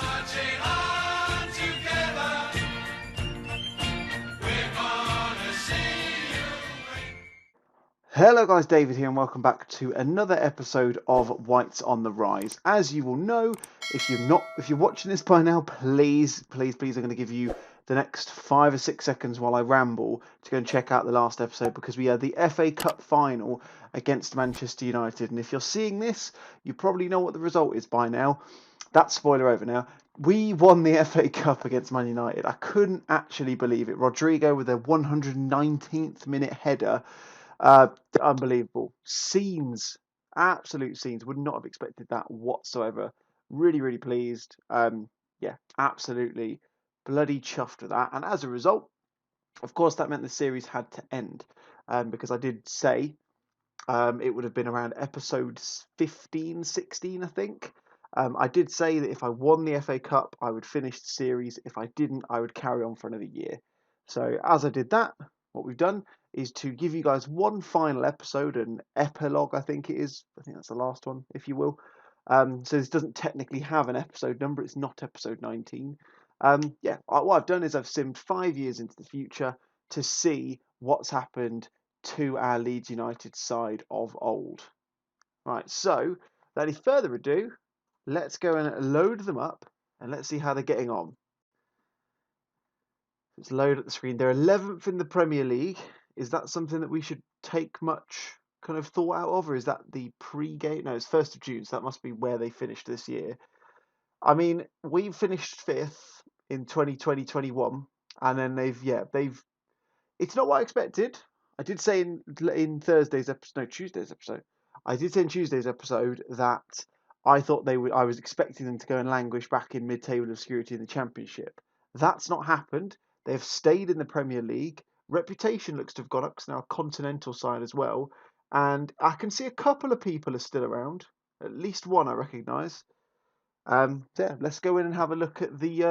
Marching on together, we're gonna see you win. Hello guys, David here and welcome back to another episode of Whites on the Rise. As you will know, if you're watching this by now, please, I'm going to give you the next 5 or 6 seconds while I ramble to go and check out the last episode, because we had the FA Cup final against Manchester United, and if you're seeing this, you probably know what the result is by now. That's spoiler over now. We won the FA Cup against Man United. I couldn't actually believe it. Rodrigo with a 119th minute header. Unbelievable. Absolute scenes. Would not have expected that whatsoever. Really, really pleased. Yeah, absolutely bloody chuffed with that. And as a result, of course, that meant the series had to end. Because I did say it would have been around episode 15, 16, I think. I did say that if I won the FA Cup, I would finish the series. If I didn't, I would carry on for another year. So as I did that, what we've done is to give you guys one final episode, an epilogue, I think it is. I think that's the last one, if you will. So this doesn't technically have an episode number. It's not episode 19. Yeah, what I've done is I've simmed 5 years into the future to see what's happened to our Leeds United side of old. Right, so without any further ado, let's go and load them up and let's see how they're getting on. Let's load at the screen. They're 11th in the Premier League. Is that something that we should take much kind of thought out of, or is that the pre-game? No, it's 1st of June, so that must be where they finished this year. I mean, we finished 5th in 2020-21, and then they've. It's not what I expected. I did say in Tuesday's episode. I did say in Tuesday's episode that I thought they would. I was expecting them to go and languish back in mid-table obscurity in the Championship. That's not happened. They've stayed in the Premier League. Reputation looks to have gone up because now a continental side as well. And I can see a couple of people are still around. At least one I recognise. Yeah, let's go in and have a look at the.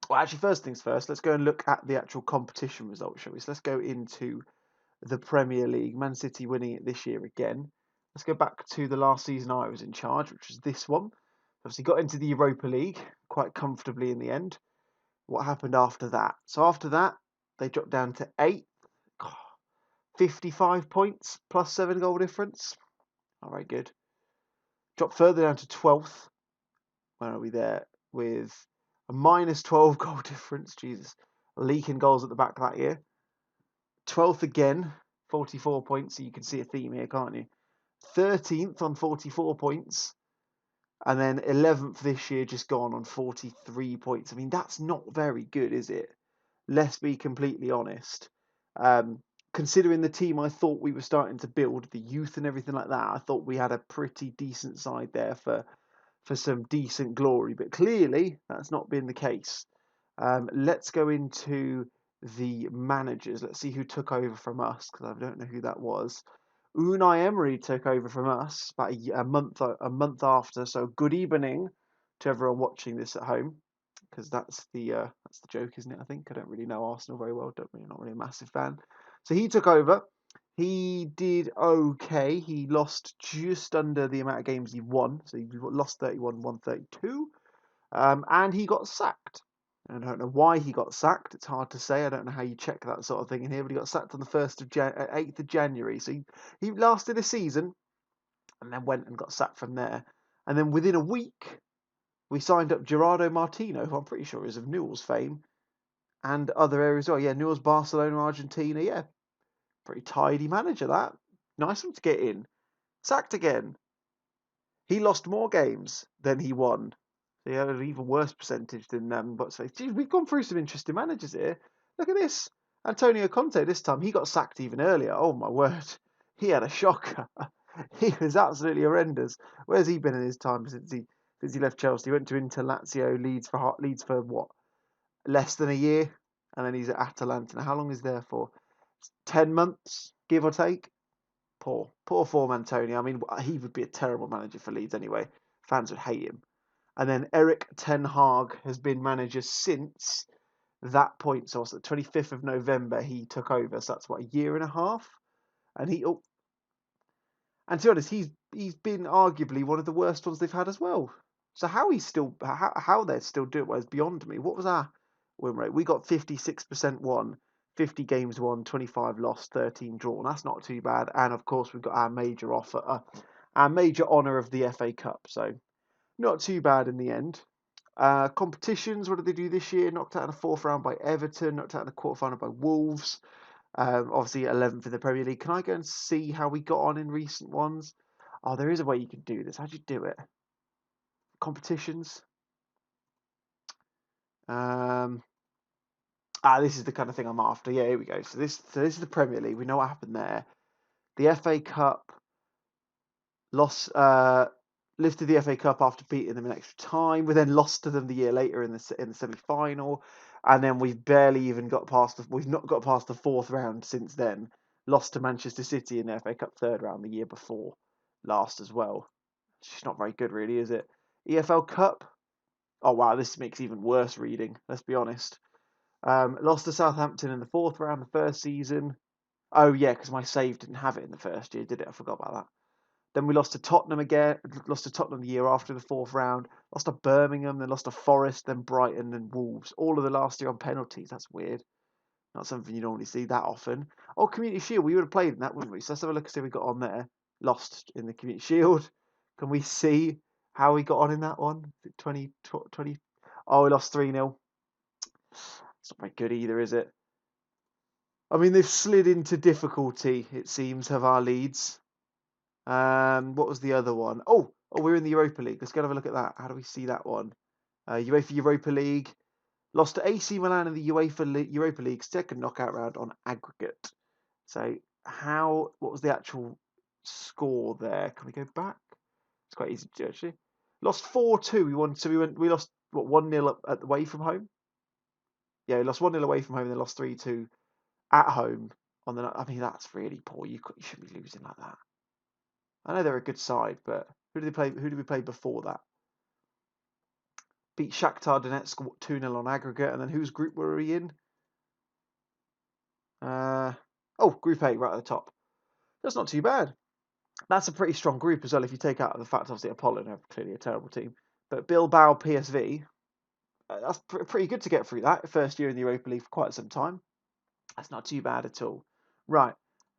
Well, actually, first things first, let's go and look at the actual competition results, shall we? So let's go into the Premier League. Man City winning it this year again. Let's go back to the last season I was in charge, which was this one. Obviously got into the Europa League quite comfortably in the end. What happened after that? So after that, they dropped down to 8th. 55 points plus 7 goal difference. Not very good. Dropped further down to 12th. Where are we there? With a minus 12 goal difference. Jesus. Leaking goals at the back that year. 12th again. 44 points. So you can see a theme here, can't you? 13th on 44 points. And then 11th this year, just gone on 43 points. I mean, that's not very good, is it? Let's be completely honest. Considering the team I thought we were starting to build, the youth and everything like that, I thought we had a pretty decent side there for some decent glory. But clearly, that's not been the case. Let's go into the managers. Let's see who took over from us, because I don't know who that was. Unai Emery took over from us about a month after. So good evening to everyone watching this at home, because that's the joke, isn't it? I think I don't really know Arsenal very well. Not really a massive fan. So he took over. He did okay. He lost just under the amount of games he won. So he lost 31, won 32, and he got sacked. I don't know why he got sacked. It's hard to say. I don't know how you check that sort of thing in here, but he got sacked on the 8th of January. So he lasted a season and then went and got sacked from there. And then within a week, we signed up Gerardo Martino, who I'm pretty sure is of Newell's fame and other areas as well. Yeah, Newell's, Barcelona, Argentina. Yeah, pretty tidy manager that. Nice one to get in. Sacked again. He lost more games than he won. He had an even worse percentage than Bottsface. Geez, we've gone through some interesting managers here. Look at this. Antonio Conte this time, he got sacked even earlier. Oh my word. He had a shocker. He was absolutely horrendous. Where's he been in his time since he left Chelsea? He went to Inter, Lazio, Leeds for what? Less than a year. And then he's at Atalanta. Now, how long is there for? 10 months, give or take. Poor form Antonio. I mean, he would be a terrible manager for Leeds anyway. Fans would hate him. And then Erik ten Hag has been manager since that point. So, the 25th of November, he took over. So that's, what, a year and a half? And and to be honest, he's been arguably one of the worst ones they've had as well. So how they're still doing well is beyond me. What was our win rate? We got 56% won, 50 games won, 25 lost, 13 drawn. That's not too bad. And of course, we've got our major our major honour of the FA Cup. So not too bad in the end. Competitions, what did they do this year? Knocked out in the fourth round by Everton, knocked out in the quarterfinal by Wolves. Obviously 11th in the Premier League. Can I go and see how we got on in recent ones? Oh, there is a way you can do this. How do you do it? Competitions. This is the kind of thing I'm after. Yeah, here we go. So this is the Premier League. We know what happened there. The FA Cup lost. Lifted the FA Cup after beating them in extra time. We then lost to them the year later in the semi-final, and then we've barely even got past. We've not got past the fourth round since then. Lost to Manchester City in the FA Cup third round the year before last as well. It's just not very good, really, is it? EFL Cup. Oh wow, this makes even worse reading. Let's be honest. Lost to Southampton in the fourth round the first season. Oh yeah, because my save didn't have it in the first year, did it? I forgot about that. Then we lost to Tottenham again. Lost to Tottenham the year after the fourth round. Lost to Birmingham, then lost to Forest, then Brighton, then Wolves. All of the last year on penalties. That's weird. Not something you normally see that often. Oh, Community Shield. We would have played in that, wouldn't we? So let's have a look and see how we got on there. Lost in the Community Shield. Can we see how we got on in that one? 20. Oh, we lost 3-0. It's not very good either, is it? I mean, they've slid into difficulty, it seems, have our Leeds. What was the other one? Oh, we're in the Europa League. Let's go have a look at that. How do we see that one? UEFA Europa League. Lost to AC Milan in the Europa League second knockout round on aggregate. So what was the actual score there? Can we go back? It's quite easy to do, actually. Lost 4-2. We lost, what, 1-0 away from home? Yeah, we lost 1-0 away from home and then lost 3-2 at home. I mean, that's really poor. You shouldn't be losing like that. I know they're a good side, but who did we play before that? Beat Shakhtar Donetsk 2-0 on aggregate, and then whose group were we in? Group A, right at the top. That's not too bad. That's a pretty strong group as well, if you take out the fact, obviously, Apollo are clearly a terrible team. But Bilbao, PSV, that's pretty good to get through that. First year in the Europa League for quite some time. That's not too bad at all. Right,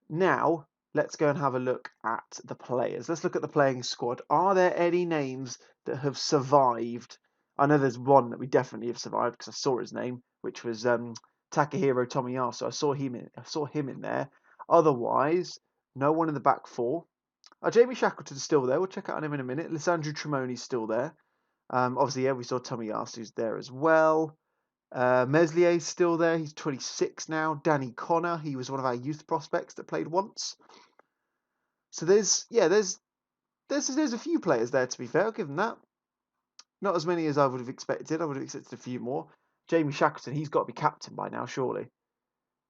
now let's go and have a look at the players. Let's look at the playing squad. Are there any names that have survived? I know there's one that we definitely have survived because I saw his name, which was Takahiro Tomiyasu. I saw him in there. Otherwise, no one in the back four. Jamie Shackleton's still there. We'll check out on him in a minute. Lissandro Tremoni's still there. Obviously, yeah, we saw Tomiyasu's there as well. Meslier's still there. He's 26 now. Danny Connor, he was one of our youth prospects that played once. So there's a few players there, to be fair. I'll give them that. Not as many as I would have expected. I would have expected a few more. Jamie Shackleton, he's got to be captain by now, surely.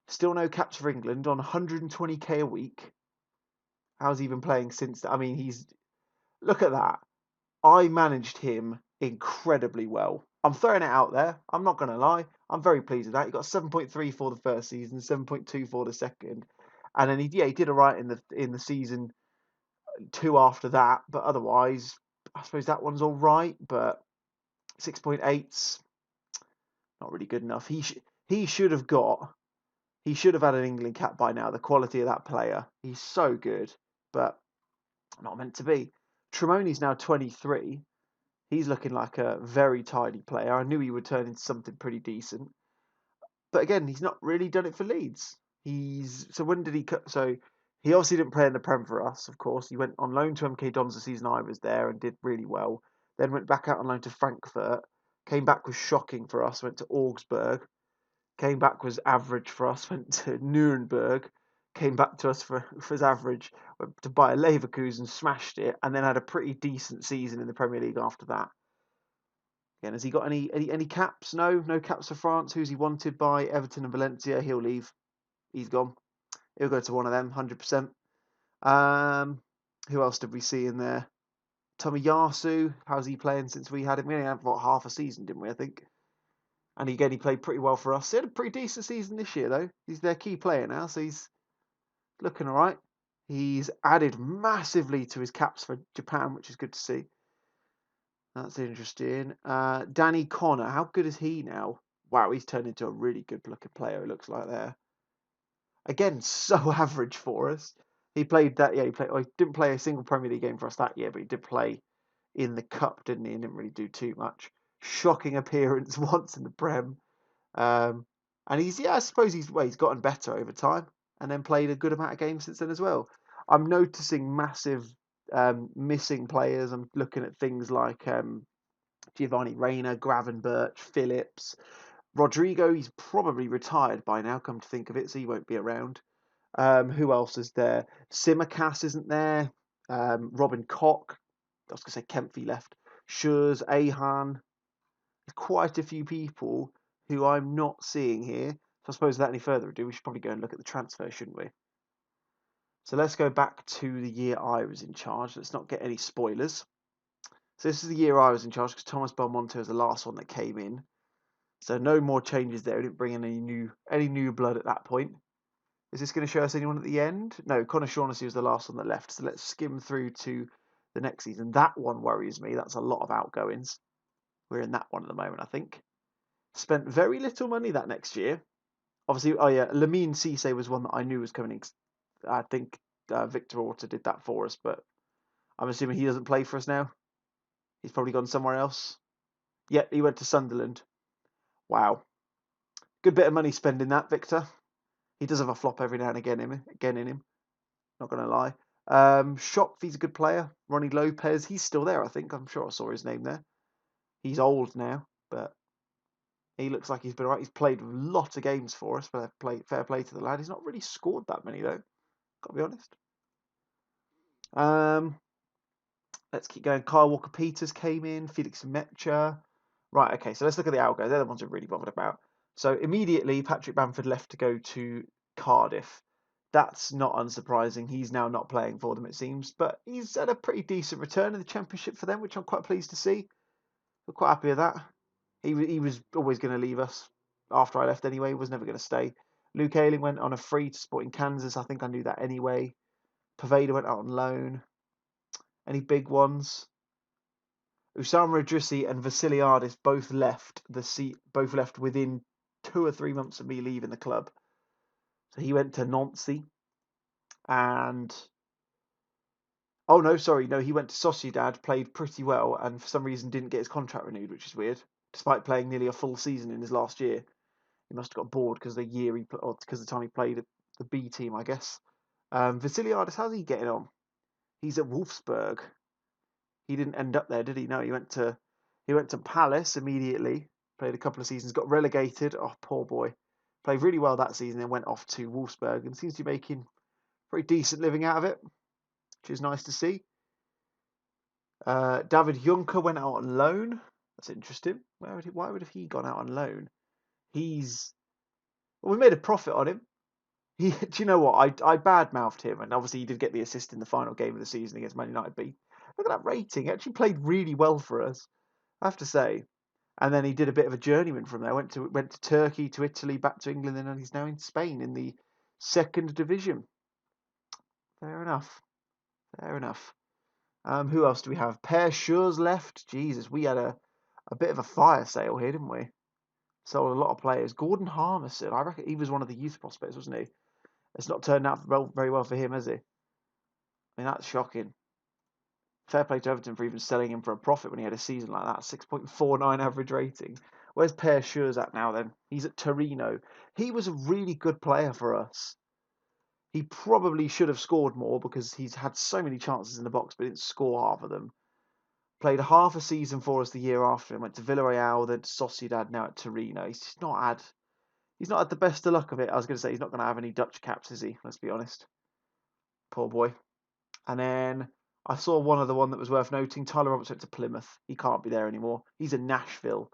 Still no caps for England on 120k a week. How's he been playing since? I mean, look at that. I managed him incredibly well. I'm throwing it out there. I'm not going to lie. I'm very pleased with that. He got 7.3 for the first season, 7.2 for the second, and then he did alright in the season 2 after that. But otherwise, I suppose that one's all right. But 6.8's not really good enough. He should have had an England cap by now. The quality of that player, he's so good, but not meant to be. Tremoni's now 23. He's looking like a very tidy player. I knew he would turn into something pretty decent. But again, he's not really done it for Leeds. When did he cut? So he obviously didn't play in the Prem for us, of course. He went on loan to MK Dons the season I was there and did really well. Then went back out on loan to Frankfurt. Came back, was shocking for us. Went to Augsburg. Came back, was average for us. Went to Nuremberg. Came back to us for his average. Went to Bayer Leverkusen, smashed it, and then had a pretty decent season in the Premier League after that. Again, has he got any caps? No caps for France. Who's he wanted by? Everton and Valencia. He'll leave. He's gone. He'll go to one of them, 100%. Who else did we see in there? Tomiyasu. How's he playing since we had him? We only had half a season, didn't we? I think. And again, he played pretty well for us. He had a pretty decent season this year, though. He's their key player now, so he's looking all right. He's added massively to his caps for Japan, which is good to see. That's interesting. Danny Connor, how good is he now? Wow, he's turned into a really good looking player, it looks like there. Again, so average for us. He played that, yeah, he didn't play a single Premier League game for us that year, but he did play in the Cup, didn't he? And didn't really do too much. Shocking appearance once in the Prem. Um, and I suppose he's gotten better over time and then played a good amount of games since then as well. I'm noticing massive missing players. I'm looking at things like Giovanni Reina, Gravenberch, Phillips, Rodrigo. He's probably retired by now, come to think of it, so he won't be around. Who else is there? Simicast isn't there. Robin Koch. I was going to say Kempfy left. Schurz, Ahan. Quite a few people who I'm not seeing here. So I suppose without any further ado, we should probably go and look at the transfer, shouldn't we? So let's go back to the year I was in charge. Let's not get any spoilers. So this is the year I was in charge because Thomas Belmonte was the last one that came in. So no more changes there. We didn't bring in any new blood at that point. Is this going to show us anyone at the end? No, Connor Shaughnessy was the last one that left. So let's skim through to the next season. That one worries me. That's a lot of outgoings. We're in that one at the moment, I think. Spent very little money that next year. Obviously, oh yeah, Lamine Cisse was one that I knew was coming in. I think Victor Orta did that for us, but I'm assuming he doesn't play for us now. He's probably gone somewhere else. Yep, he went to Sunderland. Wow. Good bit of money spending that, Victor. He does have a flop every now and again in him. Not going to lie. Shop, he's a good player. Ronnie Lopez, he's still there, I think. I'm sure I saw his name there. He's old now, but he looks like he's been all right. He's played a lot of games for us. Fair play to the lad. He's not really scored that many, though. Got to be honest. Let's keep going. Kyle Walker-Peters came in. Felix Mecha. Right, okay, so let's look at the algo. They're the ones we're really bothered about. So immediately, Patrick Bamford left to go to Cardiff. That's not unsurprising. He's now not playing for them, it seems. But he's had a pretty decent return in the Championship for them, which I'm quite pleased to see. We're quite happy with that. He was always going to leave us after I left anyway. He was never going to stay. Luke Ayling went on a free to Sporting Kansas. I think I knew that anyway. Poveda went out on loan. Any big ones? Usama Idrissi and Vasiliadis both left both left within 2 or 3 months of me leaving the club. So he went to Nancy, and oh no, sorry, no, he went to Sociedad, played pretty well, and for some reason didn't get his contract renewed, which is weird. Despite playing nearly a full season in his last year, he must have got bored because because the time he played at the B team, I guess. Vasiliadis, how's he getting on? He's at Wolfsburg. He didn't end up there, did he? No, he went to Palace immediately. Played a couple of seasons, got relegated. Oh, poor boy. Played really well that season, then went off to Wolfsburg and seems to be making pretty decent living out of it, which is nice to see. David Juncker went out on loan. That's interesting. Why would have he gone out on loan? We made a profit on him. Do you know what? I badmouthed him, and obviously he did get the assist in the final game of the season against Man United. But look at that rating. He actually played really well for us, I have to say. And then he did a bit of a journeyman from there. Went to Turkey, to Italy, back to England, and he's now in Spain in the second division. Fair enough. Fair enough. Who else do we have? Per Schurz left. Jesus, we had a bit of a fire sale here, didn't we? Sold a lot of players. Gordon Harmison, I reckon he was one of the youth prospects, wasn't he? It's not turned out very well for him, has he? I mean, that's shocking. Fair play to Everton for even selling him for a profit when he had a season like that. 6.49 average rating. Where's Per Schurz at now then? He's at Torino. He was a really good player for us. He probably should have scored more because he's had so many chances in the box but didn't score half of them. Played half a season for us the year after and went to Villarreal, then to Sociedad, now at Torino. He's not had the best of luck of it. I was going to say he's not going to have any Dutch caps, is he? Let's be honest. Poor boy. And then I saw one other one that was worth noting. Tyler Roberts went to Plymouth. He can't be there anymore. He's in Nashville.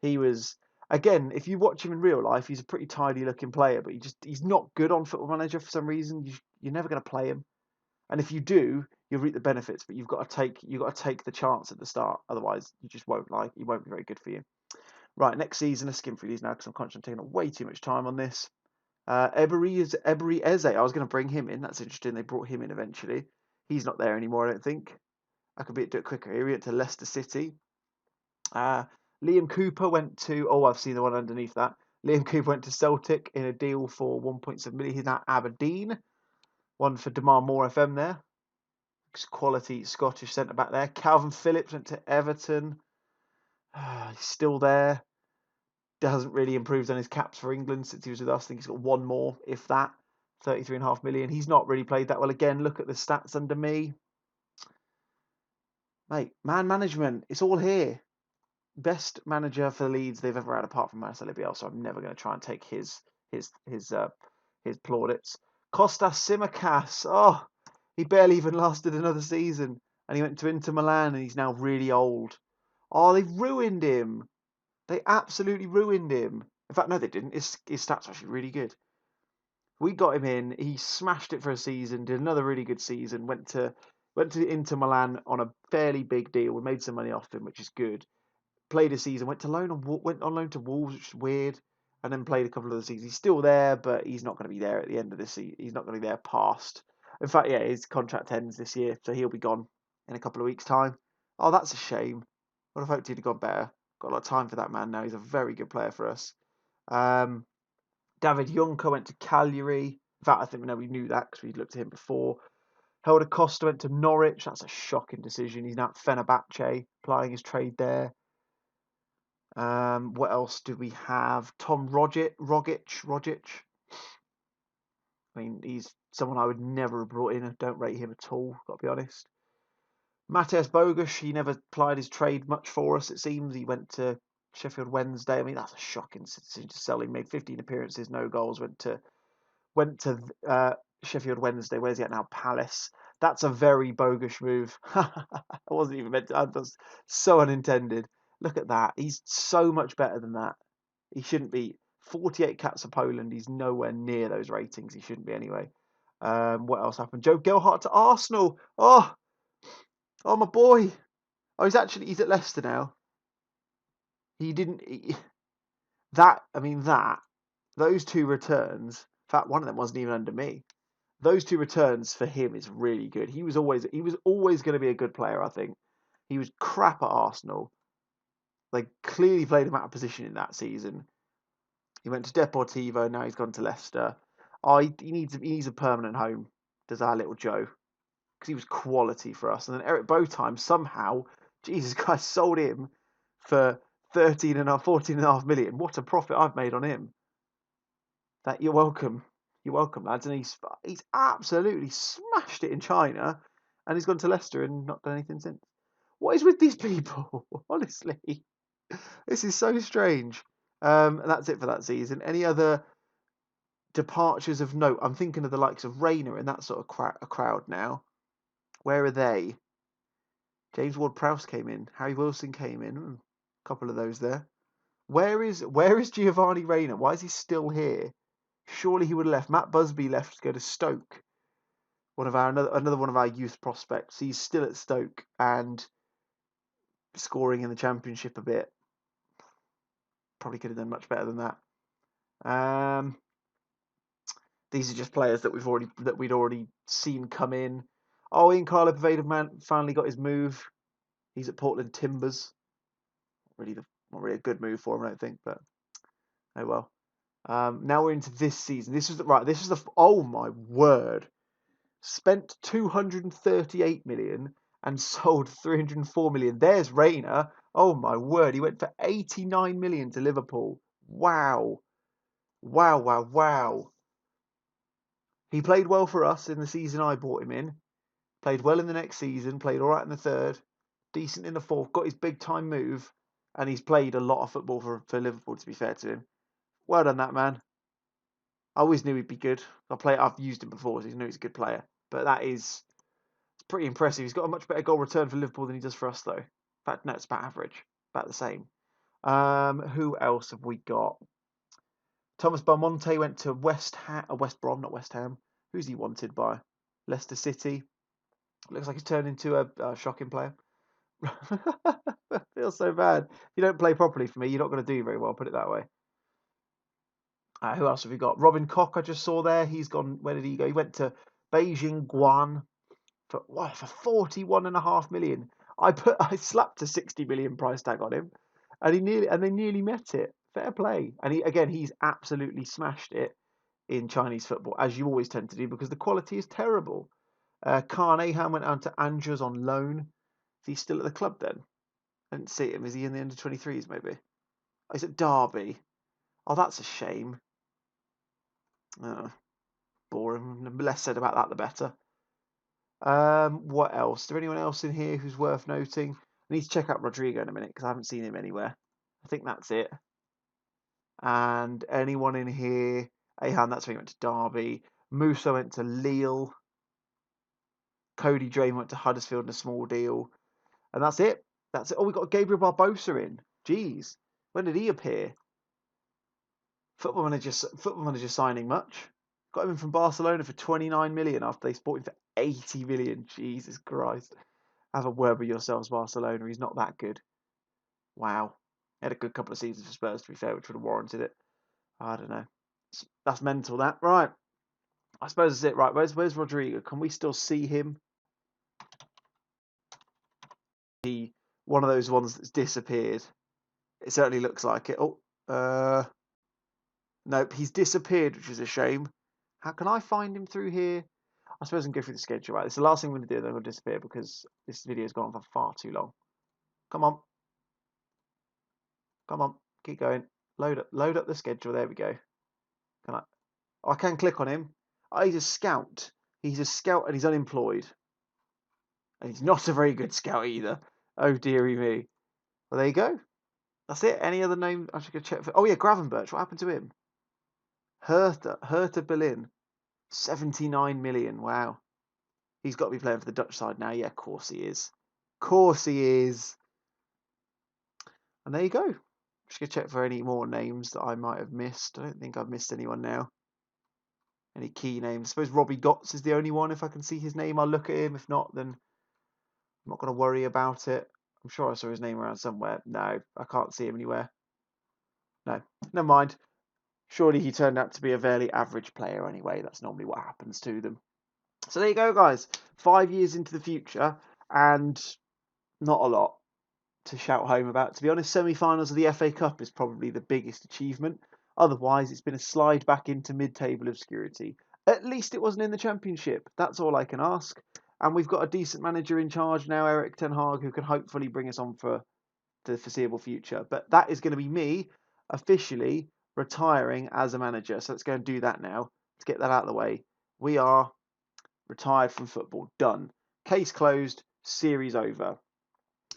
He was, again, if you watch him in real life, he's a pretty tidy looking player, but he's not good on Football Manager for some reason. You're never going to play him. And if you do, you'll reap the benefits, but you've got to take the chance at the start. Otherwise, you just won't he won't be very good for you. Right, next season, let's skim through these now because I'm conscious I'm taking up way too much time on this. Ebery Eze. I was going to bring him in. That's interesting. They brought him in eventually. He's not there anymore, I don't think. I could do it quicker. He went to Leicester City. Liam Cooper went to. Oh, I've seen the one underneath that. Liam Cooper went to Celtic in a deal for 1.7 million. He's now Aberdeen. One for Damar Moore FM there. Quality Scottish centre back there. Calvin Phillips went to Everton. He's still there. Hasn't really improved on his caps for England since he was with us. I think he's got one more, if that. 33.5 million. He's not really played that well. Again, look at the stats under me. Mate, man management. It's all here. Best manager for the Leeds they've ever had, apart from Marcelo Bielsa. I'm never going to try and take his plaudits. Kostas Tsimikas. Oh, he barely even lasted another season, and he went to Inter Milan, and he's now really old. Oh, they've ruined him. They absolutely ruined him. In fact, no, they didn't. His stats are actually really good. We got him in. He smashed it for a season. Did another really good season. Went to Inter Milan on a fairly big deal. We made some money off him, which is good. Played a season. Went on loan to Wolves, which is weird. And then played a couple of the seasons. He's still there, but he's not going to be there at the end of this season. He's not going to be there past. In fact, yeah, his contract ends this year, so he'll be gone in a couple of weeks' time. Oh, that's a shame. Would have hoped he'd have gone better. Got a lot of time for that man now. He's a very good player for us. David Juncker went to Cagliari. In fact, I think we knew that because we'd looked at him before. Helder Costa went to Norwich. That's a shocking decision. He's now at Fenerbahce, plying his trade there. What else do we have? Tom Rogic. I mean, he's someone I would never have brought in. I don't rate him at all, got to be honest. Mateusz Bogusz, he never plied his trade much for us, it seems. He went to Sheffield Wednesday. I mean, that's a shocking decision to sell him. Made 15 appearances, no goals. Went to Sheffield Wednesday. Where's he at now? Palace. That's a very Bogusz move. I wasn't even meant to. I was so unintended. Look at that. He's so much better than that. He shouldn't be. 48 caps for Poland. He's nowhere near those ratings. He shouldn't be anyway. What else happened? Joe Gelhardt to Arsenal. Oh, my boy. Oh, he's at Leicester now. He didn't. Those two returns. In fact, one of them wasn't even under me. Those two returns for him is really good. He was always going to be a good player. I think he was crap at Arsenal. They clearly played him out of position in that season. He went to Deportivo. Now he's gone to Leicester. Oh, he needs a permanent home. Does our little Joe? Because he was quality for us. And then Eric Bowtime somehow, Jesus Christ, sold him for 14.5 million. What a profit I've made on him. That you're welcome, lads. And he's absolutely smashed it in China, and he's gone to Leicester and not done anything since. What is with these people? Honestly, this is so strange. And that's it for that season. Any other departures of note? I'm thinking of the likes of Rayner and that sort of crowd now. Where are they? James Ward-Prowse came in. Harry Wilson came in. A couple of those there. Where is Giovanni Rayner? Why is he still here? Surely he would have left. Matt Busby left to go to Stoke. Another one of our youth prospects. He's still at Stoke and scoring in the Championship a bit. Probably could have done much better than that. These are just players that we'd already seen come in. Oh, Ian Carlo Poveda finally got his move. He's at Portland Timbers. Not really a good move for him, I don't think, but oh well. Now we're into this season. This is oh my word. Spent 238 million and sold 304 million. There's Rayner. Oh my word. He went for 89 million to Liverpool. Wow. He played well for us in the season I bought him in. Played well in the next season. Played all right in the third. Decent in the fourth. Got his big time move. And he's played a lot of football for Liverpool, to be fair to him. Well done, that man. I always knew he'd be good. I've used him before, so I knew he's a good player. But it's pretty impressive. He's got a much better goal return for Liverpool than he does for us, though. In fact, no, it's about average. About the same. Who else have we got? Thomas Belmonte went to West Brom, not West Ham. Who's he wanted by? Leicester City. Looks like he's turned into a shocking player. I feel so bad. If you don't play properly for me, you're not going to do very well, put it that way. Who else have we got? Robin Koch, I just saw there. He's gone. Where did he go? He went to Beijing Guan for 41.5 million. I slapped a 60 million price tag on him, and they nearly met it. Fair play. And he's absolutely smashed it in Chinese football, as you always tend to do, because the quality is terrible. Khan Ahan went down to Angers on loan. Is he still at the club then? I didn't see him. Is he in the under 23s maybe? Oh, he's at Derby. Oh, that's a shame. Boring. The less said about that, the better. What else? Is there anyone else in here who's worth noting? I need to check out Rodrigo in a minute because I haven't seen him anywhere. I think that's it. And anyone in here? Ahan, that's when he went to Derby. Musa went to Lille. Cody Drain went to Huddersfield in a small deal. And that's it. That's it. Oh, we got Gabriel Barbosa in. Jeez. When did he appear? Football manager signing much. Got him in from Barcelona for 29 million after they bought him for 80 million. Jesus Christ. Have a word with yourselves, Barcelona. He's not that good. Wow. He had a good couple of seasons for Spurs, to be fair, which would have warranted it. I don't know. That's mental, that. Right. I suppose that's it. Right. Where's Rodrigo? Can we still see him? One of those ones that's disappeared. It certainly looks like it. Oh, nope. He's disappeared, which is a shame. How can I find him through here? I suppose I can go through the schedule. Right. It's the last thing I'm going to do. Then we'll disappear because this video's gone on for far too long. Come on. Come on. Keep going. Load up the schedule. There we go. Can I? Oh, I can click on him. Oh, he's a scout. He's a scout and he's unemployed. And he's not a very good scout either. Oh, dearie me. Well, there you go. That's it. Any other name I should go check for? Oh, yeah, Gravenberch. What happened to him? Hertha Berlin. 79 million. Wow. He's got to be playing for the Dutch side now. Yeah, of course he is. Of course he is. And there you go. Just going to check for any more names that I might have missed. I don't think I've missed anyone now. Any key names? I suppose Robbie Gotts is the only one. If I can see his name, I'll look at him. If not, then I'm not going to worry about it. I'm sure I saw his name around somewhere. No, I can't see him anywhere. No, never mind. Surely he turned out to be a fairly average player anyway. That's normally what happens to them. So there you go, guys. 5 years into the future and not a lot to shout home about. To be honest, semi-finals of the FA Cup is probably the biggest achievement. Otherwise, it's been a slide back into mid-table obscurity. At least it wasn't in the Championship. That's all I can ask. And we've got a decent manager in charge now, Erik ten Hag, who can hopefully bring us on for the foreseeable future. But that is going to be me officially retiring as a manager. So let's go and do that now. Let's get that out of the way. We are retired from football. Done. Case closed. Series over.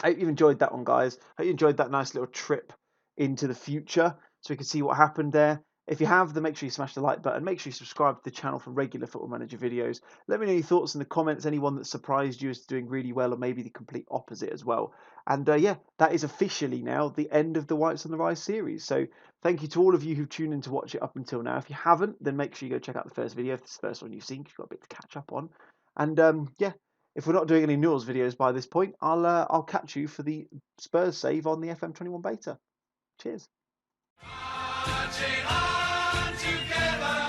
I hope you've enjoyed that one, guys. I hope you enjoyed that nice little trip into the future so we can see what happened there. If you have, then make sure you smash the like button. Make sure you subscribe to the channel for regular Football Manager videos. Let me know your thoughts in the comments. Anyone that surprised you as doing really well or maybe the complete opposite as well. And yeah, that is officially now the end of the Whites on the Rise series. So thank you to all of you who've tuned in to watch it up until now. If you haven't, then make sure you go check out the first video. If it's the first one you've seen, you've got a bit to catch up on. And yeah, if we're not doing any Newell's videos by this point, I'll catch you for the Spurs save on the FM21 beta. Cheers. Marching on together.